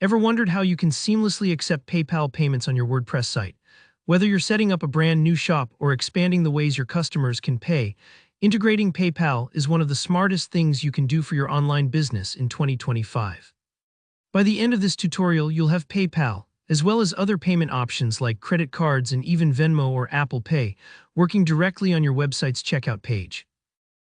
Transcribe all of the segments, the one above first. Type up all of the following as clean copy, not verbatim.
Ever wondered how you can seamlessly accept PayPal payments on your WordPress site? Whether you're setting up a brand new shop or expanding the ways your customers can pay, integrating PayPal is one of the smartest things you can do for your online business in 2025. By the end of this tutorial, you'll have PayPal, as well as other payment options like credit cards and even Venmo or Apple Pay, working directly on your website's checkout page.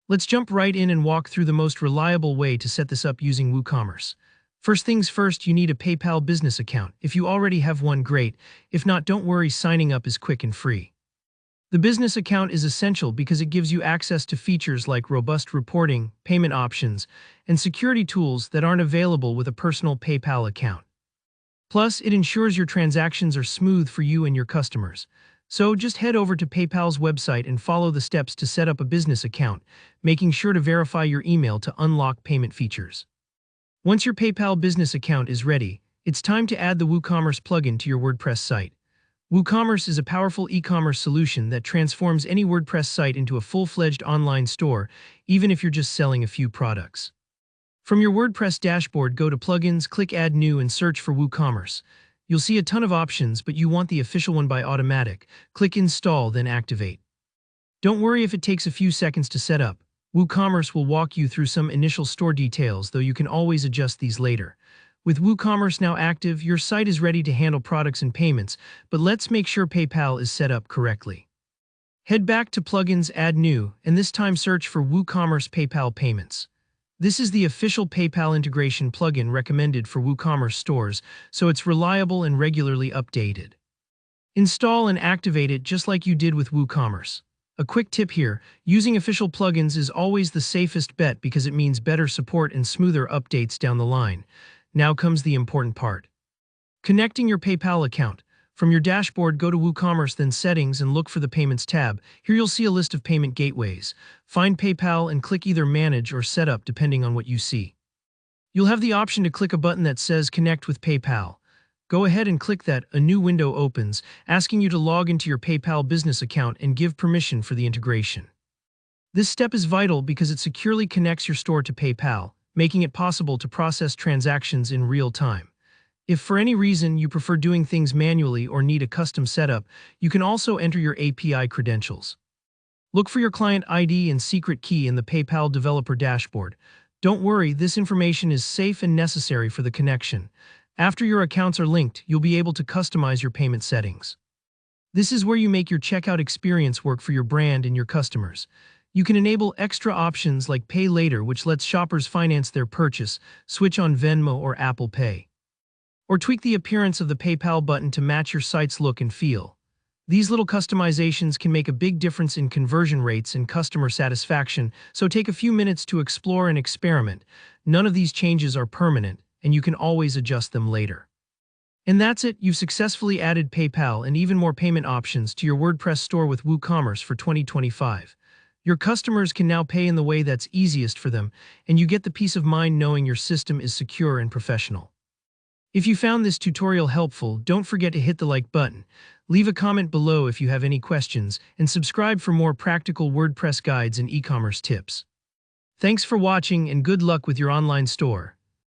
Let's jump right in and walk through the most reliable way to set this up using WooCommerce. First things first, you need a PayPal business account. If you already have one, great. If not, don't worry, signing up is quick and free. The business account is essential because it gives you access to features like robust reporting, payment options, and security tools that aren't available with a personal PayPal account. Plus, it ensures your transactions are smooth for you and your customers. So just head over to PayPal's website and follow the steps to set up a business account, making sure to verify your email to unlock payment features. Once your PayPal business account is ready, it's time to add the WooCommerce plugin to your WordPress site. WooCommerce is a powerful e-commerce solution that transforms any WordPress site into a full-fledged online store, even if you're just selling a few products. From your WordPress dashboard, go to Plugins, click Add New, and search for WooCommerce. You'll see a ton of options, but you want the official one by automatic. Click Install, then Activate. Don't worry if it takes a few seconds to set up. WooCommerce will walk you through some initial store details, though you can always adjust these later. With WooCommerce now active, your site is ready to handle products and payments, but let's make sure PayPal is set up correctly. Head back to Plugins, Add New, and this time search for WooCommerce PayPal Payments. This is the official PayPal integration plugin recommended for WooCommerce stores, so it's reliable and regularly updated. Install and activate it just like you did with WooCommerce. A quick tip here, using official plugins is always the safest bet because it means better support and smoother updates down the line. Now comes the important part. Connecting your PayPal account. From your dashboard, go to WooCommerce, then Settings, and look for the Payments tab. Here you'll see a list of payment gateways. Find PayPal and click either Manage or Setup depending on what you see. You'll have the option to click a button that says Connect with PayPal. Go ahead and click that. A new window opens, asking you to log into your PayPal business account and give permission for the integration. This step is vital because it securely connects your store to PayPal, making it possible to process transactions in real time. If for any reason you prefer doing things manually or need a custom setup, you can also enter your API credentials. Look for your client ID and secret key in the PayPal developer dashboard. Don't worry, this information is safe and necessary for the connection. After your accounts are linked, you'll be able to customize your payment settings. This is where you make your checkout experience work for your brand and your customers. You can enable extra options like Pay Later, which lets shoppers finance their purchase, switch on Venmo or Apple Pay, or tweak the appearance of the PayPal button to match your site's look and feel. These little customizations can make a big difference in conversion rates and customer satisfaction, so take a few minutes to explore and experiment. None of these changes are permanent, and you can always adjust them later. And that's it, you've successfully added PayPal and even more payment options to your WordPress store with WooCommerce for 2025. Your customers can now pay in the way that's easiest for them, and you get the peace of mind knowing your system is secure and professional. If you found this tutorial helpful, don't forget to hit the like button, leave a comment below if you have any questions, and subscribe for more practical WordPress guides and e-commerce tips. Thanks for watching and good luck with your online store.